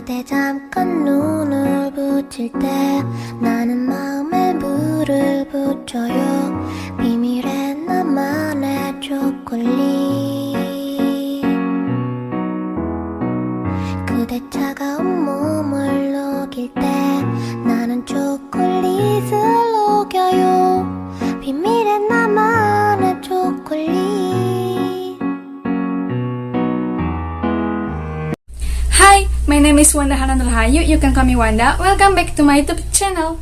그대 잠깐 눈을 붙일 때 나는 마음에 물을 붙여요. 비밀의 나만의 초콜릿. 그대 차가운 몸을 녹일 때 나는 초콜릿을 녹여요. 비밀의 나만의 초콜릿. Hi, my name is Wanda Hanan Rahayu. You can call me Wanda. Welcome back to my YouTube channel.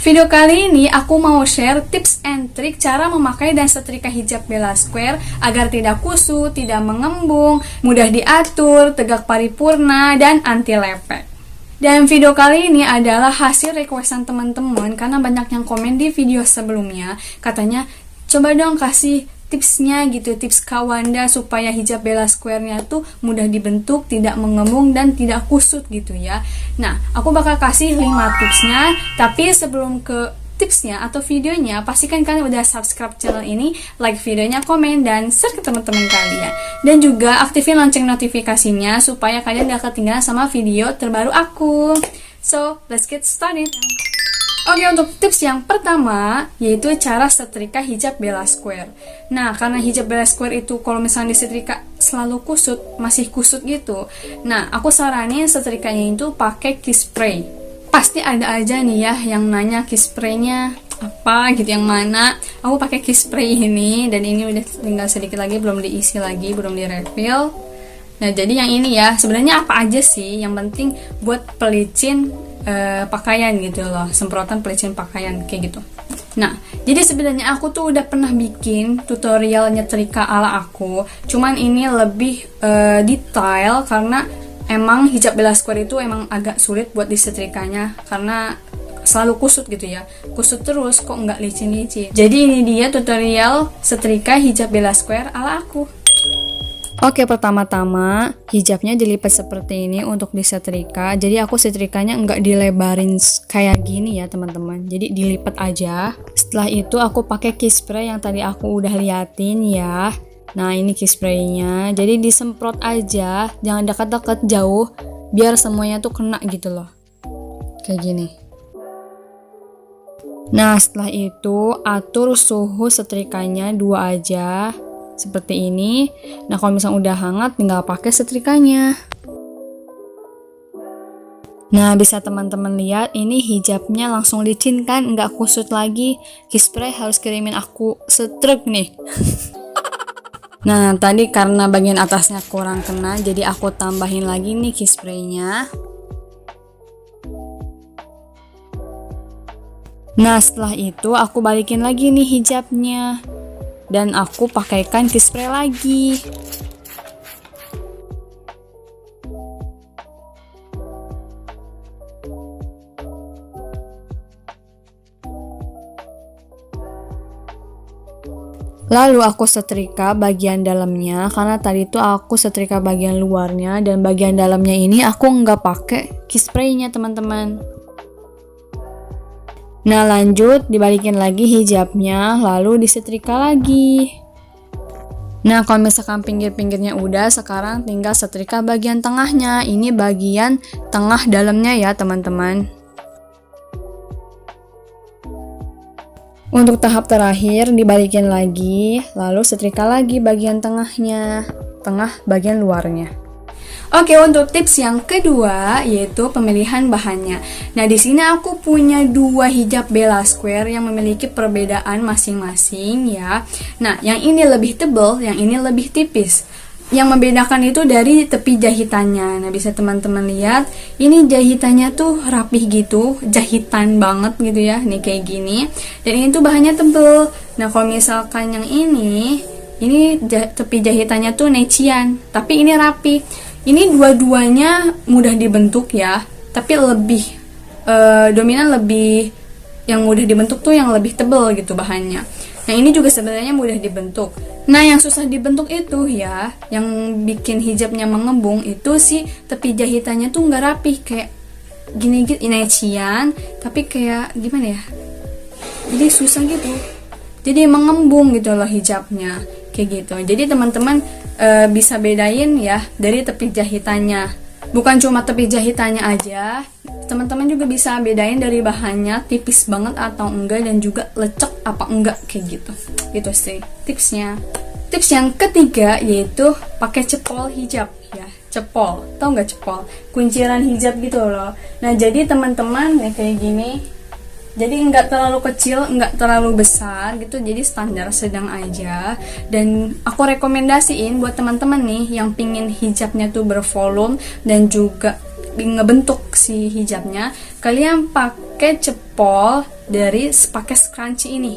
Video kali ini aku mau share tips and trik cara memakai dan setrika hijab Bella Square agar tidak kusut, tidak mengembung, mudah diatur, tegak paripurna, dan anti lepek. Dan video kali ini adalah hasil requestan teman-teman karena banyak yang komen di video sebelumnya. Katanya, coba dong kasih tipsnya gitu, tips Kak Wanda supaya hijab Bella Square-nya tuh mudah dibentuk, tidak mengembung, dan tidak kusut gitu ya. Nah, aku bakal kasih 5 tipsnya, tapi sebelum ke tipsnya atau videonya, pastikan kalian udah subscribe channel ini, like videonya, komen, dan share ke teman-teman kalian. Dan juga aktifin lonceng notifikasinya supaya kalian gak ketinggalan sama video terbaru aku. So, let's get started. Oke, untuk tips yang pertama yaitu cara setrika hijab Bella Square. Nah, karena hijab Bella Square itu kalau misalnya disetrika selalu kusut, masih kusut gitu. Nah, aku saranin setrikanya itu pakai kiss spray. Pasti ada aja nih ya yang nanya kiss spray-nya apa gitu, yang mana. Aku pakai kiss spray ini, dan ini udah tinggal sedikit lagi, belum diisi lagi, belum di refill. Nah, jadi yang ini ya, sebenarnya apa aja sih, yang penting buat pelicin pakaian gitu loh, semprotan pelicin pakaian kayak gitu. Nah, jadi sebenarnya aku tuh udah pernah bikin tutorial nyetrika ala aku, cuman ini lebih detail karena emang hijab Bella Square itu emang agak sulit buat disetrikanya karena selalu kusut gitu ya, kusut terus kok nggak licin-licin. Jadi ini dia tutorial setrika hijab Bella Square ala aku. Oke, pertama-tama hijabnya dilipat seperti ini untuk disetrika. Jadi aku setrikanya nggak dilebarin kayak gini ya teman-teman. Jadi dilipat aja. Setelah itu aku pakai kiss spray yang tadi aku udah liatin ya. Nah, ini kiss spray-nya. Jadi disemprot aja, jangan dekat-dekat, jauh, biar semuanya tuh kena gitu loh. Kayak gini. Nah, setelah itu atur suhu setrikanya 2 aja. Seperti ini. Nah, kalau misalnya udah hangat, tinggal pakai setrikanya. Nah, bisa teman-teman lihat, ini hijabnya langsung licin kan, nggak kusut lagi. Kiss spray harus kirimin aku setruk nih. Nah, tadi karena bagian atasnya kurang kena, jadi aku tambahin lagi nih kiss spray-nya. Nah, setelah itu aku balikin lagi nih hijabnya. Dan aku pakaikan kiss spray lagi. Lalu aku setrika bagian dalamnya, karena tadi tuh aku setrika bagian luarnya, dan bagian dalamnya ini aku nggak pakai kiss spray-nya teman-teman. Nah, lanjut dibalikin lagi hijabnya, lalu disetrika lagi. Nah, kalau misalkan pinggir-pinggirnya udah, sekarang tinggal setrika bagian tengahnya. Ini bagian tengah dalamnya ya teman-teman. Untuk tahap terakhir dibalikin lagi, lalu setrika lagi bagian tengahnya, tengah bagian luarnya. Oke, untuk tips yang kedua yaitu pemilihan bahannya. Nah, di sini aku punya 2 hijab Bella Square yang memiliki perbedaan masing-masing ya. Nah, yang ini lebih tebal, yang ini lebih tipis. Yang membedakan itu dari tepi jahitannya. Nah, bisa teman-teman lihat, ini jahitannya tuh rapih gitu, jahitan banget gitu ya, nih kayak gini. Dan ini tuh bahannya tebal. Nah, kalau misalkan yang ini tepi jahitannya tuh necian, tapi ini rapi. Ini dua-duanya mudah dibentuk ya, tapi lebih dominan lebih yang mudah dibentuk tuh yang lebih tebal gitu bahannya. Nah, ini juga sebenarnya mudah dibentuk. Nah, yang susah dibentuk itu ya, yang bikin hijabnya mengembung itu si tepi jahitannya tuh nggak rapih, kayak gini gitu, necian, tapi kayak gimana ya? Jadi susah gitu. Jadi mengembung gitu loh hijabnya, kayak gitu. Jadi teman-teman bisa bedain ya dari tepi jahitannya. Bukan cuma tepi jahitannya aja, teman-teman juga bisa bedain dari bahannya tipis banget atau enggak, dan juga lecek apa enggak, kayak gitu. Itu sih tipsnya. Tips yang ketiga yaitu pakai cepol hijab ya. Cepol, tau nggak cepol? Kunciran hijab gitu loh. Nah jadi teman-teman ya kayak gini. Jadi nggak terlalu kecil, nggak terlalu besar gitu, jadi standar sedang aja. Dan aku rekomendasiin buat teman-teman nih yang pingin hijabnya tuh bervolume dan juga ngebentuk si hijabnya, kalian pakai cepol dari pakai scrunchie ini.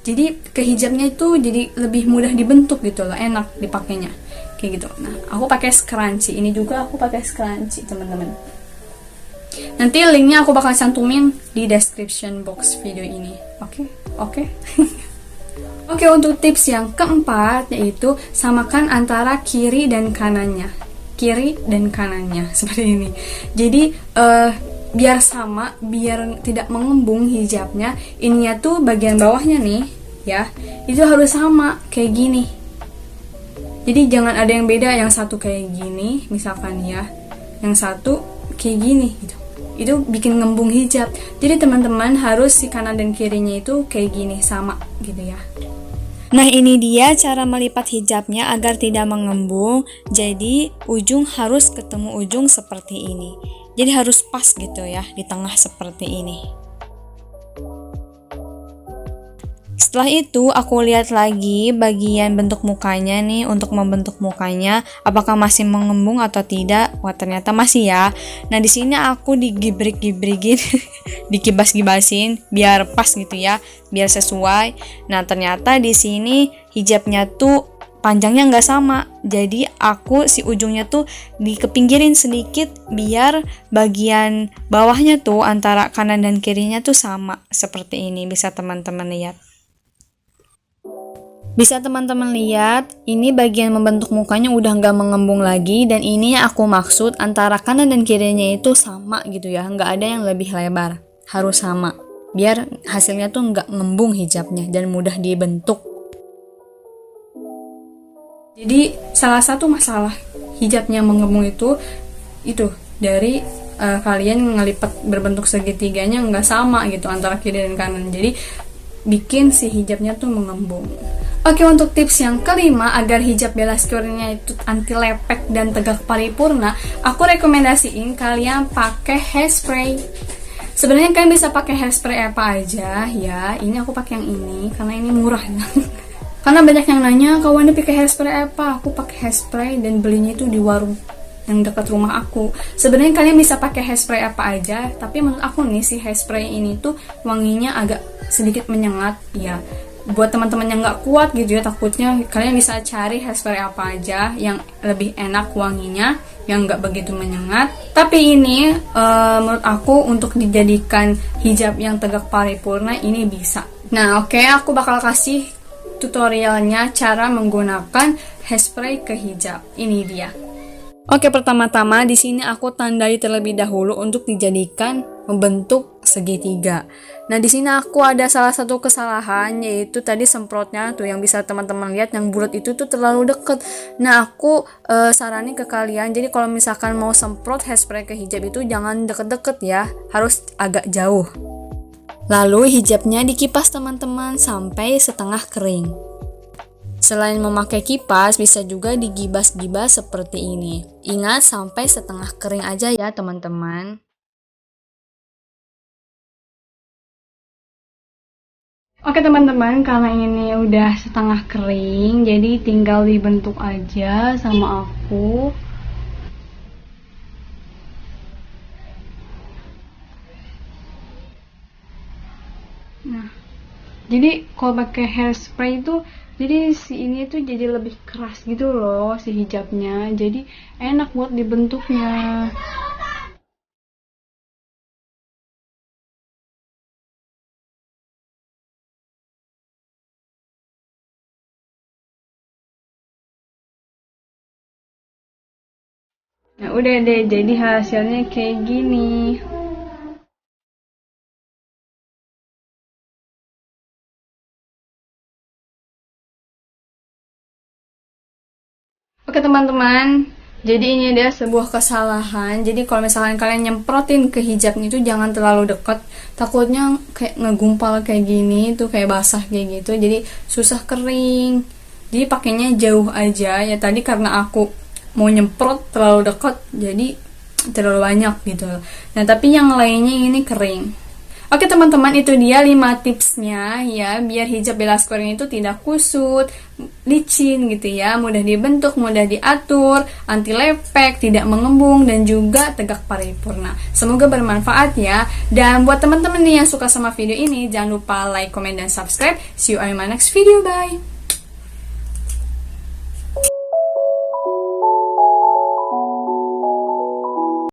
Jadi ke hijabnya itu jadi lebih mudah dibentuk gitu loh, enak dipakainya kayak gitu. Nah aku pakai scrunchie ini juga, aku pakai scrunchie teman-teman. Nanti linknya aku bakal cantumin di description box video ini. Oke. Oke, untuk tips yang keempat yaitu samakan antara kiri dan kanannya. Kiri dan kanannya seperti ini. Jadi biar sama, biar tidak mengembung hijabnya. Ininya tuh bagian bawahnya nih, ya. Itu harus sama kayak gini. Jadi jangan ada yang beda, yang satu kayak gini misalkan ya. Yang satu kayak gini gitu. Itu bikin ngembung hijab. Jadi teman-teman harus si kanan dan kirinya itu kayak gini, sama gitu ya. Nah ini dia cara melipat hijabnya agar tidak mengembung. Jadi ujung harus ketemu ujung seperti ini. Jadi harus pas gitu ya, di tengah seperti ini. Setelah itu aku lihat lagi bagian bentuk mukanya nih, untuk membentuk mukanya apakah masih mengembung atau tidak. Wah ternyata masih ya. Nah di sini aku digibrik-gibrikin, dikibas-gibasin biar pas gitu ya, biar sesuai. Nah ternyata di sini hijabnya tuh panjangnya nggak sama. Jadi aku si ujungnya tuh dikepinggirin sedikit biar bagian bawahnya tuh antara kanan dan kirinya tuh sama seperti ini. Bisa teman-teman lihat. Bisa teman-teman lihat, ini bagian membentuk mukanya udah nggak mengembung lagi, dan ini yang aku maksud antara kanan dan kirinya itu sama gitu ya, nggak ada yang lebih lebar, harus sama, biar hasilnya tuh nggak ngembung hijabnya dan mudah dibentuk. Jadi salah satu masalah hijabnya mengembung itu dari kalian ngelipat berbentuk segitiganya nggak sama gitu antara kiri dan kanan, jadi bikin si hijabnya tuh mengembung. Oke, untuk tips yang kelima agar hijab Bella Square-nya itu anti lepek dan tegak paripurna, aku rekomendasiin kalian pakai hairspray. Sebenarnya kalian bisa pakai hairspray apa aja ya. Ini aku pakai yang ini karena ini murah ya. Karena banyak yang nanya, kawan pakai hairspray apa? Aku pakai hairspray dan belinya itu di warung yang dekat rumah aku. Sebenarnya kalian bisa pakai hairspray apa aja, tapi menurut aku nih si hairspray ini tuh wanginya agak sedikit menyengat ya. Buat teman-teman yang nggak kuat gitu ya takutnya, kalian bisa cari hairspray apa aja yang lebih enak wanginya, yang nggak begitu menyengat. Tapi ini menurut aku untuk dijadikan hijab yang tegak paripurna ini bisa. Nah oke, aku bakal kasih tutorialnya cara menggunakan hairspray ke hijab. Ini dia. Oke, pertama-tama di sini aku tandai terlebih dahulu untuk dijadikan membentuk segitiga. Nah, di sini aku ada salah satu kesalahan, yaitu tadi semprotnya tuh yang bisa teman-teman lihat yang bulat itu tuh terlalu deket. Nah, aku saranin ke kalian, jadi kalau misalkan mau semprot hairspray ke hijab itu jangan deket-deket ya, harus agak jauh. Lalu hijabnya dikipas teman-teman sampai setengah kering. Selain memakai kipas, bisa juga digibas-gibas seperti ini. Ingat sampai setengah kering aja ya teman-teman. Oke teman-teman, karena ini udah setengah kering, jadi tinggal dibentuk aja sama aku. Nah, jadi kalau pakai hairspray itu, jadi si ini tuh jadi lebih keras gitu loh si hijabnya, jadi enak buat dibentuknya. Nah udah deh, jadi hasilnya kayak gini. Oke teman-teman, jadi ini ada sebuah kesalahan. Jadi kalau misalkan kalian nyemprotin ke hijabnya itu jangan terlalu dekat, takutnya kayak ngegumpal kayak gini tuh, kayak basah kayak gitu, jadi susah kering. Jadi pakainya jauh aja ya, tadi karena aku mau nyemprot terlalu dekat jadi terlalu banyak gitu. Nah tapi yang lainnya ini kering. Oke teman-teman, itu dia 5 tipsnya ya biar hijab Bella Square itu tidak kusut, licin gitu ya, mudah dibentuk, mudah diatur, anti lepek, tidak mengembung, dan juga tegak paripurna. Semoga bermanfaat ya. Dan buat teman-teman nih yang suka sama video ini, jangan lupa like, comment, dan subscribe. See you on my next video, bye.